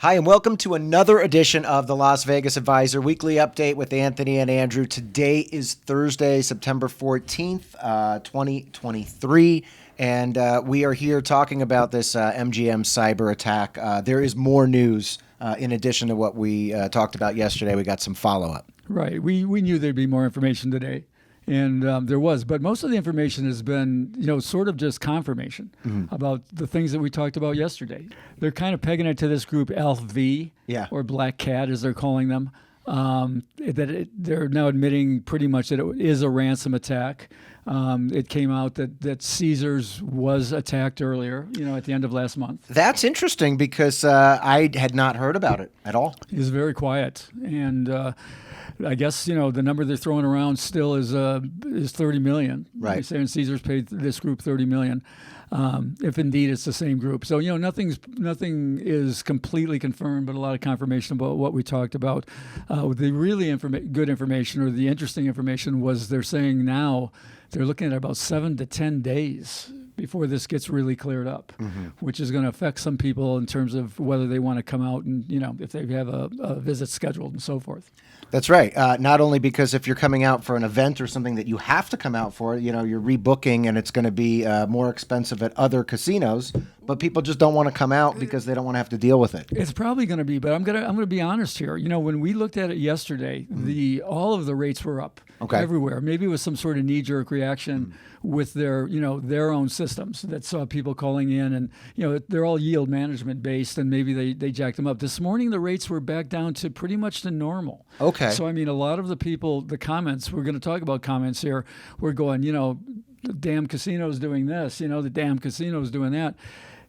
Hi, and welcome to another edition of the Las Vegas Advisor Weekly Update with Anthony and Andrew. Today is Thursday, September 14th, 2023, and we are here talking about this MGM cyber attack. There is more news in addition to what we talked about yesterday. We got some follow-up. Right. We knew there'd be more information today. And there was, but most of the information has been, sort of just confirmation about the things that we talked about yesterday. They're kind of pegging it to this group LV, or Black Cat, as they're calling them. They're now admitting pretty much that it is a ransom attack. It came out that Caesars was attacked earlier, at the end of last month. That's interesting because I had not heard about it at all. It was very quiet, and I guess the number they're throwing around still is $30 million. Right. They're saying Caesars paid this group $30 million, if indeed it's the same group. So nothing is completely confirmed, but a lot of confirmation about what we talked about. The really good information, or the interesting information, was they're saying now they're looking at about 7 to 10 days before this gets really cleared up, which is going to affect some people in terms of whether they want to come out and, if they have a visit scheduled and so forth. That's right. Not only because if you're coming out for an event or something that you have to come out for, you're rebooking and it's going to be more expensive at other casinos, but people just don't want to come out because they don't want to have to deal with it. It's probably going to be, but I'm going to be honest here. When we looked at it yesterday, all of the rates were up everywhere. Maybe it was some sort of knee-jerk reaction with their own systems that saw people calling in, and they're all yield management based, and maybe they jacked them up. This morning the rates were back down to pretty much the normal. Okay. So a lot of the people, the comments, we're going to talk about comments here, we're going, the damn casino's doing this, the damn casino's doing that.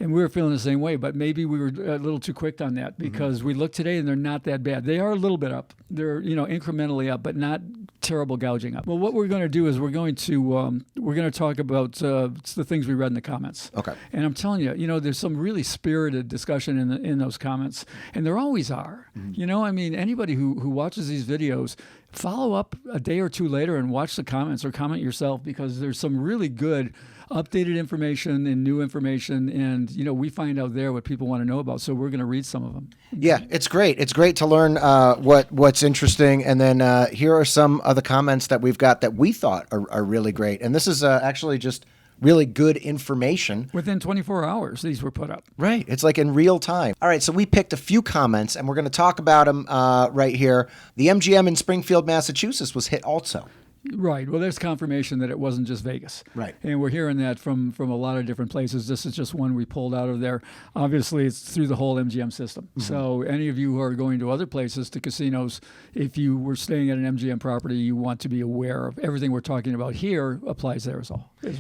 And we were feeling the same way, but maybe we were a little too quick on that because we looked today and they're not that bad. They are a little bit up. They're incrementally up, but not terrible gouging up. Well, what we're going to do is we're going to talk about the things we read in the comments. Okay. And I'm telling you, there's some really spirited discussion in those comments, and there always are. Anybody who watches these videos, follow up a day or two later and watch the comments or comment yourself, because there's some really good updated information and new information, and we find out there what people want to know about, so we're going to read some of them. Yeah, it's great. It's great to learn what's interesting, and then here are some of the comments that we've got that we thought are really great, and this is actually just really good information. Within 24 hours, these were put up. Right. It's like in real time. All right, so we picked a few comments, and we're going to talk about them right here. The MGM in Springfield, Massachusetts was hit also. Right. Well, there's confirmation that it wasn't just Vegas. Right. And we're hearing that from a lot of different places. This is just one we pulled out of there. Obviously, it's through the whole MGM system. So any of you who are going to other places, to casinos, if you were staying at an MGM property, you want to be aware of everything we're talking about here applies there as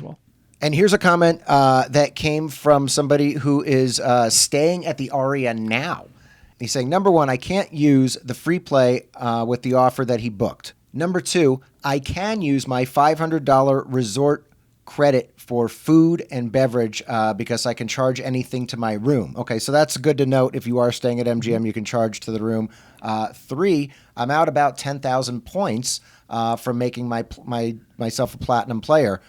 well. And here's a comment that came from somebody who is staying at the Aria now. He's saying, number one, I can't use the free play with the offer that he booked. Number two, I can use my $500 resort credit for food and beverage because I can charge anything to my room. Okay, so that's good to note. If you are staying at MGM, you can charge to the room. Three, I'm out about 10,000 points from making myself a platinum player,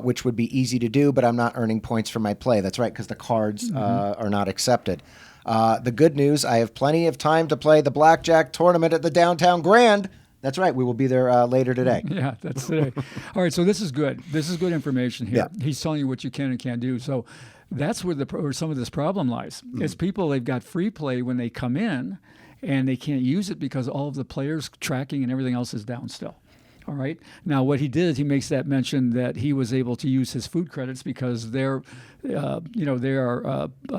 which would be easy to do, but I'm not earning points for my play. That's right, because the cards are not accepted. The good news, I have plenty of time to play the blackjack tournament at the Downtown Grand. That's right. We will be there later today. Yeah, that's today. All right, so this is good. This is good information here. Yeah. He's telling you what you can and can't do. So that's where some of this problem lies. It's people, they've got free play when they come in, and they can't use it because all of the players tracking and everything else is down still. All right. Now, what he did is he makes that mention that he was able to use his food credits because they are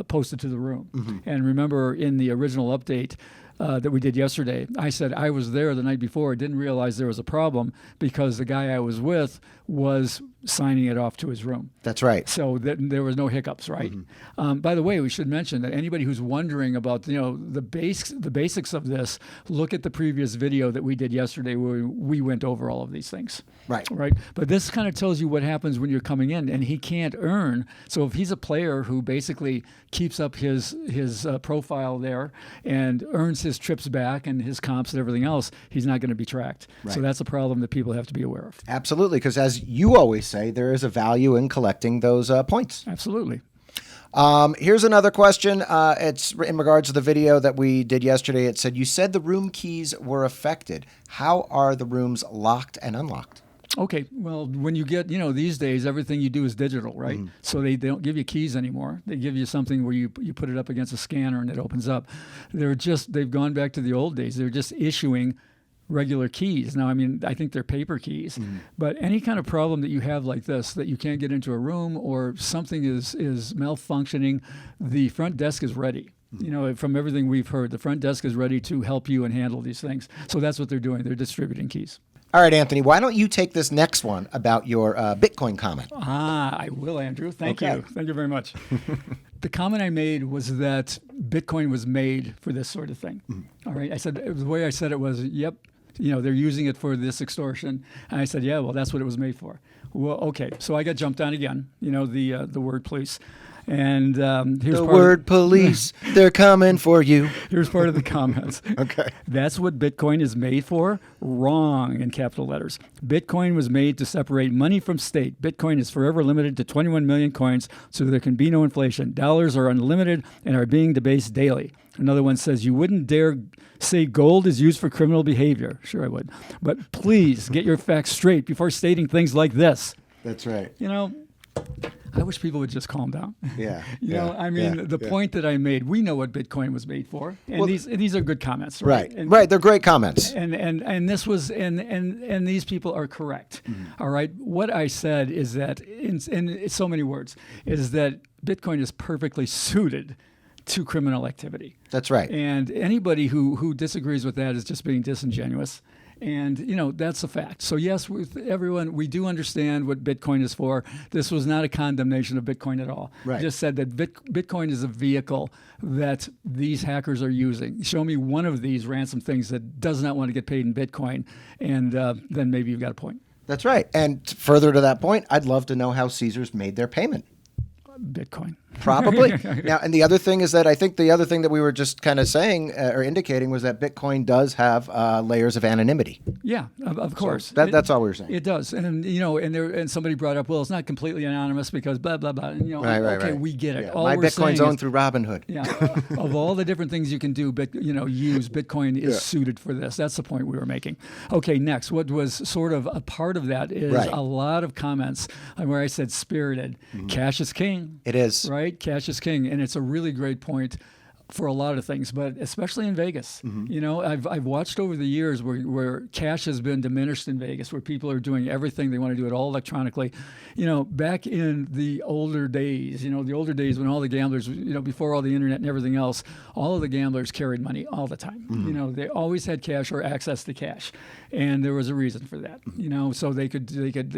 posted to the room. And remember, in the original update that we did yesterday, I said I was there the night before. Didn't realize there was a problem because the guy I was with was signing it off to his room. That's right. So that there was no hiccups, right? By the way, we should mention that anybody who's wondering about the basics of this, look at the previous video that we did yesterday where we went over all of these things. Right. Right. But this kind of tells you what happens when you're coming in, and he can't earn. So if he's a player who basically keeps up his profile there and earns his trips back and his comps and everything else, he's not going to be tracked. Right. So that's a problem that people have to be aware of. Absolutely, because as you always say, there is a value in collecting those points. Absolutely. Here's another question. It's in regards to the video that we did yesterday. It said, you said the room keys were affected. How are the rooms locked and unlocked? Okay, well, when you get, these days, everything you do is digital, right? Mm-hmm. So they don't give you keys anymore. They give you something where you put it up against a scanner and it opens up. They've gone back to the old days. They're just issuing regular keys. Now, I think they're paper keys, but any kind of problem that you have like this, that you can't get into a room or something is malfunctioning, the front desk is ready. From everything we've heard, the front desk is ready to help you and handle these things. So that's what they're doing. They're distributing keys. All right, Anthony, why don't you take this next one about your Bitcoin comment? I will, Andrew. Thank you. Thank you very much. The comment I made was that Bitcoin was made for this sort of thing. All right. I said, the way I said it was, yep, they're using it for this extortion. And I said, yeah, well, that's what it was made for. Well, okay. So I got jumped on again, the word police. And here's the word police, they're coming for you. Here's part of the comments. Okay. That's what Bitcoin is made for? Wrong, in capital letters. Bitcoin was made to separate money from state. Bitcoin is forever limited to 21 million coins, so there can be no inflation. Dollars are unlimited and are being debased daily. Another one says, you wouldn't dare say gold is used for criminal behavior. Sure I would. But please get your facts straight before stating things like this. That's right. I wish people would just calm down. Yeah. The point that I made, we know what Bitcoin was made for. And these are good comments, right? Right. They're great comments. And this was and these people are correct. All right. What I said is that in so many words is that Bitcoin is perfectly suited to criminal activity. That's right. And anybody who disagrees with that is just being disingenuous. And, that's a fact. So, yes, with everyone, we do understand what Bitcoin is for. This was not a condemnation of Bitcoin at all. Right. Just said that Bitcoin is a vehicle that these hackers are using. Show me one of these ransom things that does not want to get paid in Bitcoin, and then maybe you've got a point. That's right. And further to that point, I'd love to know how Caesars made their payment. Bitcoin. Probably. Now, and the other thing is that I think the other thing that we were just kind of saying or indicating was that Bitcoin does have layers of anonymity. Yeah, of course. So that's all we were saying. It does. And somebody brought up, well, it's not completely anonymous because blah, blah, blah. And, right. We get it. Yeah. My Bitcoin's owned through Robinhood. Yeah. Of all the different things you can do, use, Bitcoin is suited for this. That's the point we were making. Okay, next. What was sort of a part of that is a lot of comments where I said spirited. Cash is king. It is. Right? Cash is king, and it's a really great point for a lot of things, but especially in Vegas. I've watched over the years where cash has been diminished in Vegas, where people are doing everything. They want to do it all electronically. Back in the older days, when all the gamblers, before all the internet and everything else, all of the gamblers carried money all the time. They always had cash or access to cash, and there was a reason for that. So they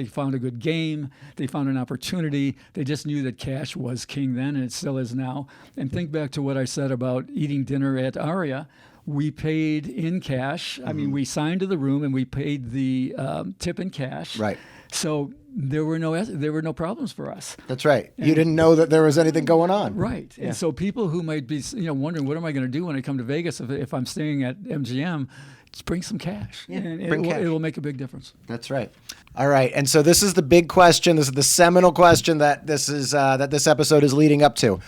found a good game, they found an opportunity. They just knew that cash was king then, and it still is now. And think back to what I said about eating dinner at Aria. We paid in cash. We signed to the room and we paid the tip in cash. Right. So there were no problems for us. That's right. You didn't know that there was anything going on. Right. Yeah. And so people who might be wondering, what am I going to do when I come to Vegas if I'm staying at MGM? Just bring some cash. Yeah, and cash. It'll make a big difference. That's right. All right. And so this is the big question. This is the seminal question that this episode is leading up to.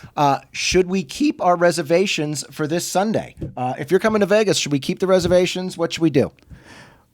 Should we keep our reservations for this Sunday? If you're coming to Vegas, should we keep the reservations? What should we do?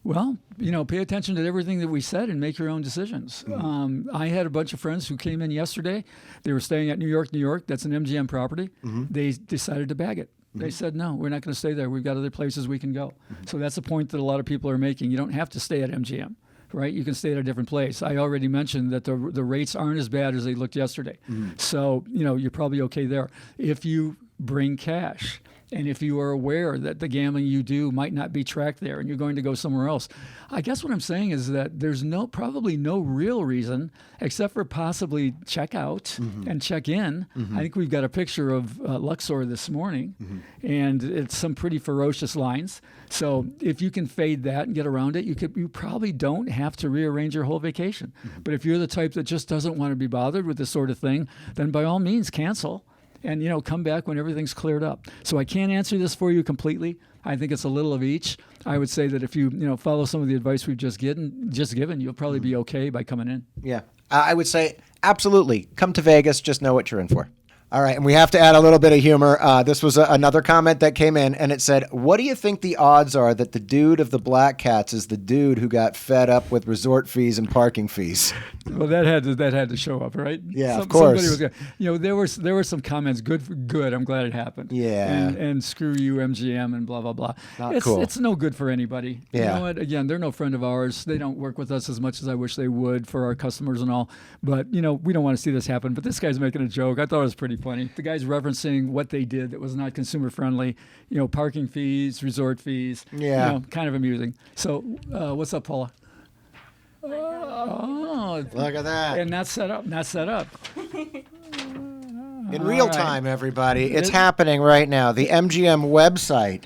Well, pay attention to everything that we said and make your own decisions. I had a bunch of friends who came in yesterday. They were staying at New York. That's an MGM property. They decided to bag it. They said, no, we're not going to stay there. We've got other places we can go. So that's a point that a lot of people are making. You don't have to stay at MGM, right? You can stay at a different place. I already mentioned that the rates aren't as bad as they looked yesterday. So, you're probably okay there. If you bring cash, and if you are aware that the gambling you do might not be tracked there and you're going to go somewhere else, I guess what I'm saying is that there's probably no real reason except for possibly check out and check in. I think we've got a picture of Luxor this morning, and it's some pretty ferocious lines. So if you can fade that and get around it, you probably don't have to rearrange your whole vacation. But if you're the type that just doesn't want to be bothered with this sort of thing, then by all means cancel. And, come back when everything's cleared up. So I can't answer this for you completely. I think it's a little of each. I would say that if you, follow some of the advice we've just given, you'll probably be okay by coming in. Yeah. I would say absolutely. Come to Vegas. Just know what you're in for. All right, and we have to add a little bit of humor. This was another comment that came in, and it said, "What do you think the odds are that the dude of the Black Cats is the dude who got fed up with resort fees and parking fees?" Well, that had to show up, right? Yeah, of course. Somebody was, there were some comments. Good. I'm glad it happened. Yeah. And screw you, MGM, and blah blah blah. Not cool. It's no good for anybody. Yeah. You know what? Again, they're no friend of ours. They don't work with us as much as I wish they would for our customers and all. But we don't want to see this happen. But this guy's making a joke. I thought it was pretty funny. The guy's referencing what they did that was not consumer friendly. Parking fees, resort fees. Yeah. Kind of amusing. So, what's up, Paula? Oh, Look at that. And not set up. In real time, everybody. It's happening right now. The MGM website.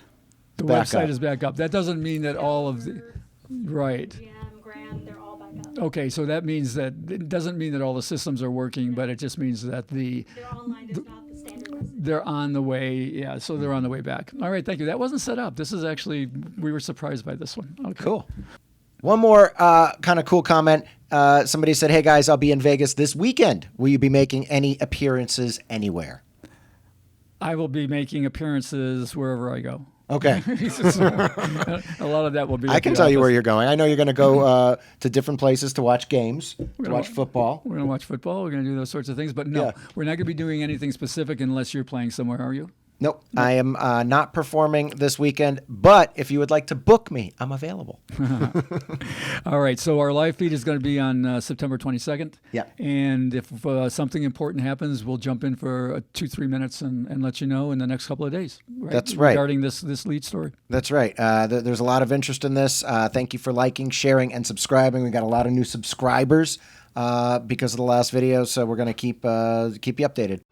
The website is back up. That doesn't mean that all of the... Right. MGM, Grand, they're all back up. Okay, so that means that... It doesn't mean that all the systems are working, but it just means that They're online, just not the standard list. they're on the way. Yeah, so they're on the way back. All right, thank you. That wasn't set up. This is actually... We were surprised by this one. Okay. Cool. One more kind of cool comment. Somebody said, "Hey guys, I'll be in Vegas this weekend. Will you be making any appearances anywhere?" I will be making appearances wherever I go. Okay. A lot of that will be... I can tell you where you're going. I know you're going to go to different places to watch games, to watch football. We're going to watch football. We're going to do those sorts of things. But no, Yeah. we're not going to be doing anything specific unless you're playing somewhere, are you? Nope. I am not performing this weekend, but if you would like to book me, I'm available. All right. So our live feed is going to be on September 22nd. Yeah. And if something important happens, we'll jump in for 2-3 minutes and let you know in the next couple of days. Right? That's right. Regarding this lead story. That's right. There's a lot of interest in this. Thank you for liking, sharing, and subscribing. We got a lot of new subscribers because of the last video, so we're going to keep you updated.